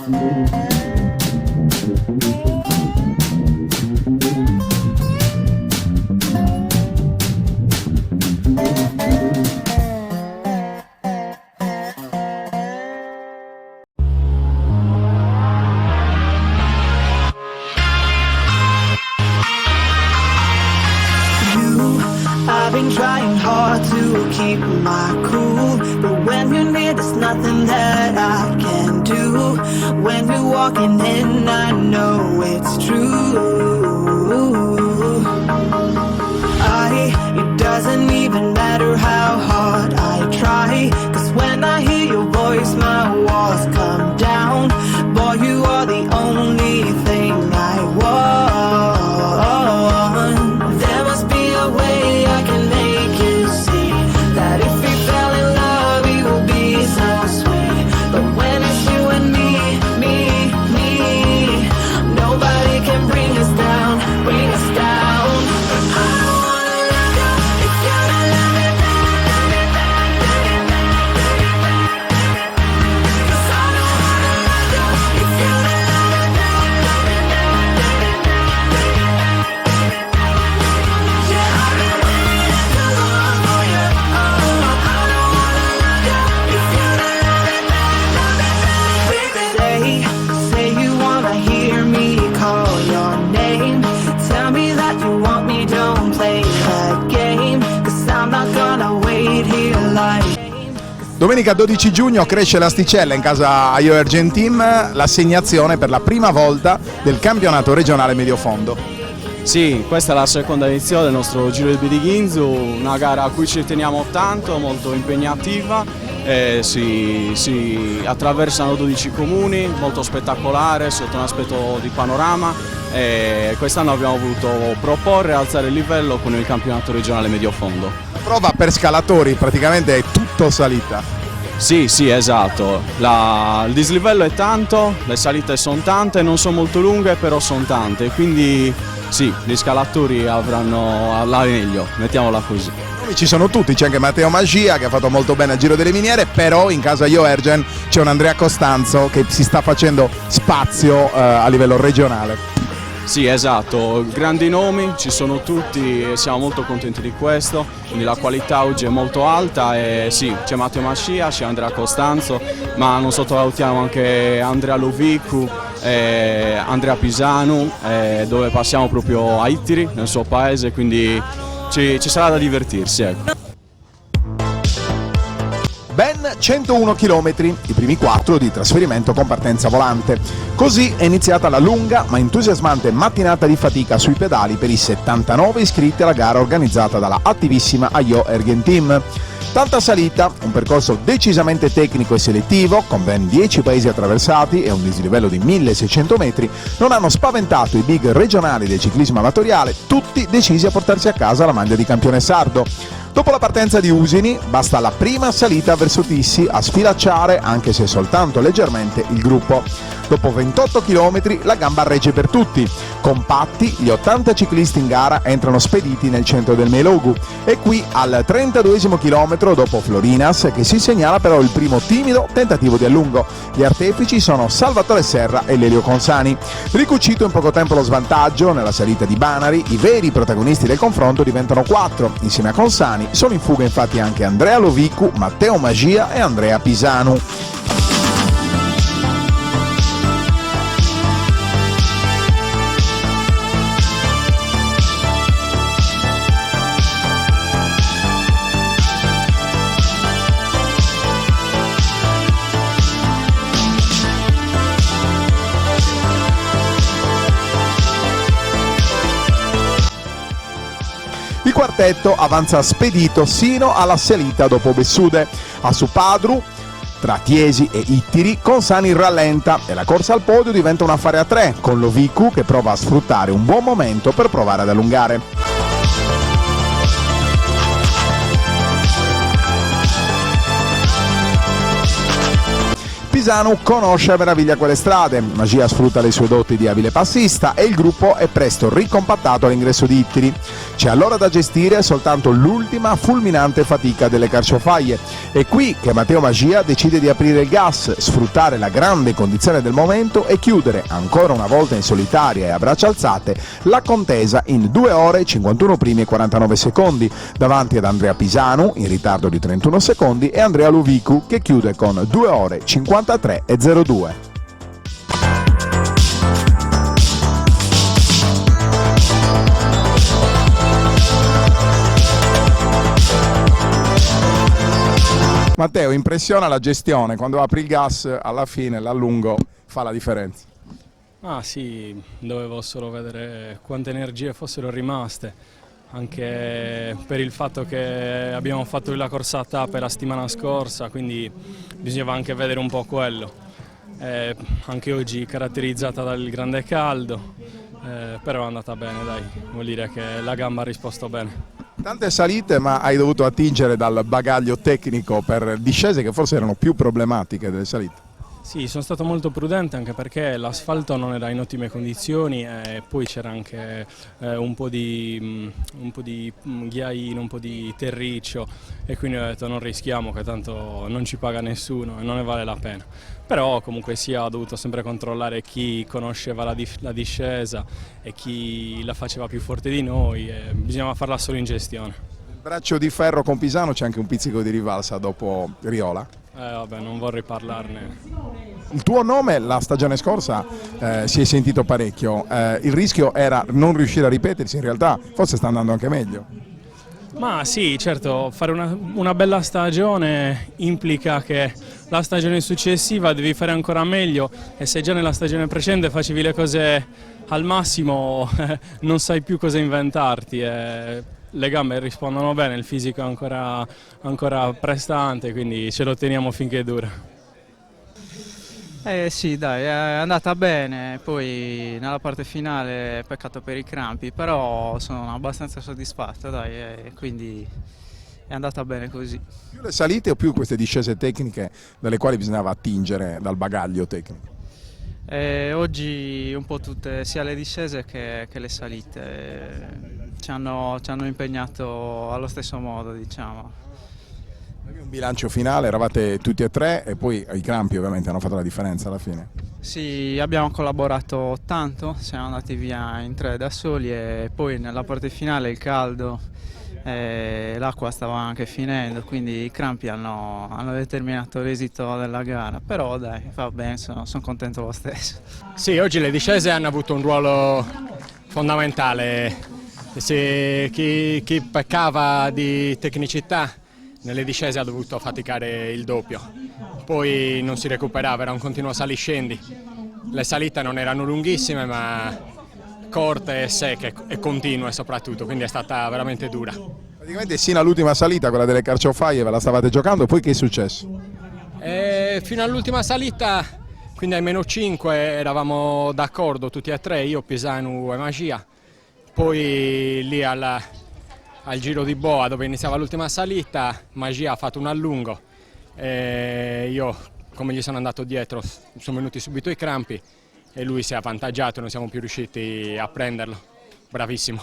I've been trying hard to keep my cool, but when you're near there's nothing that I can do. When you're walking in I know it's true. It doesn't even matter how hard I try, 'cause when I hear your voice my walls come down. Boy, you are the only thing I want. There must be a way I can make you see that if we fell in love it will be so sweet. But when it's you and me, nobody can bring us down, bring us down. I don't wanna love you if you don't love me back. 'Cause I don't wanna love you if you don't love me back. Yeah, I've been waiting too long for you. I don't wanna love you if you don't love me back. Say you wanna hear me call your name. Tell me that you want me, don't play that game. 'Cause I'm not gonna wait here like. Domenica 12 giugno cresce l'asticella in casa Ajo Ergen Team, l'assegnazione per la prima volta del campionato regionale medio-fondo. Sì, questa è la seconda edizione del nostro Giro di Biddighinzu, una gara a cui ci teniamo tanto, molto impegnativa. Si attraversano 12 comuni, molto spettacolare sotto un aspetto di panorama. Quest'anno abbiamo voluto proporre e alzare il livello con il campionato regionale medio-fondo. Prova per scalatori, praticamente è tutto salita. Sì, esatto. Il dislivello è tanto, le salite sono tante, non sono molto lunghe, però sono tante, quindi sì, gli scalatori avranno la meglio, mettiamola così. Ci sono tutti, c'è anche Matteo Magia che ha fatto molto bene al Giro delle Miniere, però in casa Ajo Ergen c'è un Andrea Costanzo che si sta facendo spazio a livello regionale. Sì, esatto, grandi nomi, ci sono tutti e siamo molto contenti di questo, quindi la qualità oggi è molto alta e sì, c'è Matteo Mascia, c'è Andrea Costanzo, ma non sottovalutiamo anche Andrea Lovicu, Andrea Pisanu, dove passiamo proprio a Ittiri, nel suo paese, quindi ci sarà da divertirsi, ecco. Ben 101 km, i primi 4 di trasferimento con partenza volante. Così è iniziata la lunga ma entusiasmante mattinata di fatica sui pedali per i 79 iscritti alla gara organizzata dalla attivissima Ajo Ergen Team. Tanta salita, un percorso decisamente tecnico e selettivo, con ben 10 paesi attraversati e un dislivello di 1600 metri, non hanno spaventato i big regionali del ciclismo amatoriale, tutti decisi a portarsi a casa la maglia di campione sardo. Dopo la partenza di Usini, basta la prima salita verso Tissi a sfilacciare, anche se soltanto leggermente, il gruppo. Dopo 28 km la gamba regge per tutti. Compatti, gli 80 ciclisti in gara entrano spediti nel centro del Meilogu. E qui al 32esimo chilometro, dopo Florinas, che si segnala però il primo timido tentativo di allungo. Gli artefici sono Salvatore Serra e Lelio Consani. Ricucito in poco tempo lo svantaggio, nella salita di Banari, i veri protagonisti del confronto diventano 4. Insieme a Consani sono in fuga infatti anche Andrea Lovicu, Matteo Magia e Andrea Pisanu. Il quartetto avanza spedito sino alla salita dopo Bessude. A Supadru, tra Tiesi e Ittiri, Consani rallenta e la corsa al podio diventa un affare a 3, con Lovicu che prova a sfruttare un buon momento per provare ad allungare. Pisanu conosce a meraviglia quelle strade, Magia sfrutta le sue doti di abile passista e il gruppo è presto ricompattato all'ingresso di Ittiri. C'è allora da gestire soltanto l'ultima fulminante fatica delle carciofaglie. È qui che Matteo Magia decide di aprire il gas, sfruttare la grande condizione del momento e chiudere, ancora una volta in solitaria e a braccia alzate, la contesa in 2 ore 51 primi e 49 secondi, davanti ad Andrea Pisanu, in ritardo di 31 secondi, e Andrea Luvicu, che chiude con 2 ore 53 e 02. Matteo, impressiona la gestione, quando apri il gas alla fine l'allungo fa la differenza. Ah sì, dovevo solo vedere quante energie fossero rimaste, anche per il fatto che abbiamo fatto la corsa a tappe la settimana scorsa, quindi bisognava anche vedere un po' quello. Anche oggi caratterizzata dal grande caldo, però è andata bene, dai, vuol dire che la gamba ha risposto bene. Tante salite, ma hai dovuto attingere dal bagaglio tecnico per discese che forse erano più problematiche delle salite. Sì, sono stato molto prudente anche perché l'asfalto non era in ottime condizioni e poi c'era anche un po' di ghiaino, un po' di terriccio e quindi ho detto non rischiamo che tanto non ci paga nessuno e non ne vale la pena. Però comunque sia ho dovuto sempre controllare chi conosceva la discesa e chi la faceva più forte di noi e bisognava farla solo in gestione. Il braccio di ferro con Pisano, c'è anche un pizzico di rivalsa dopo Riola. Vabbè, non vorrei parlarne. Il tuo nome la stagione scorsa si è sentito parecchio, il rischio era non riuscire a ripetersi, in realtà forse sta andando anche meglio. Ma sì, certo, fare una bella stagione implica che la stagione successiva devi fare ancora meglio e se già nella stagione precedente facevi le cose al massimo non sai più cosa inventarti. Le gambe rispondono bene, il fisico è ancora prestante, quindi ce lo teniamo finché dura. Sì, dai, è andata bene, poi nella parte finale peccato per i crampi, però sono abbastanza soddisfatto, dai, quindi è andata bene così. Più le salite o più queste discese tecniche dalle quali bisognava attingere dal bagaglio tecnico? Oggi un po' tutte, sia le discese che le salite, ci hanno impegnato allo stesso modo, diciamo. Un bilancio finale, eravate tutti e tre e poi i crampi ovviamente hanno fatto la differenza alla fine. Sì, abbiamo collaborato tanto, siamo andati via in 3 da soli e poi nella parte finale il caldo, l'acqua stava anche finendo, quindi i crampi hanno determinato l'esito della gara, però dai, va bene, sono contento lo stesso. Sì, oggi le discese hanno avuto un ruolo fondamentale. Chi peccava di tecnicità nelle discese ha dovuto faticare il doppio, poi non si recuperava, era un continuo saliscendi. Le salite non erano lunghissime ma corte e secche e continue soprattutto, quindi è stata veramente dura. Praticamente sino all'ultima salita, quella delle carciofaglie, ve la stavate giocando, poi che è successo? Fino all'ultima salita, quindi ai -5 eravamo d'accordo tutti e tre, io, Pisanu e Magia, poi lì al giro di boa dove iniziava l'ultima salita Magia ha fatto un allungo e io, come gli sono andato dietro, sono venuti subito i crampi e lui si è avvantaggiato e non siamo più riusciti a prenderlo. Bravissimo.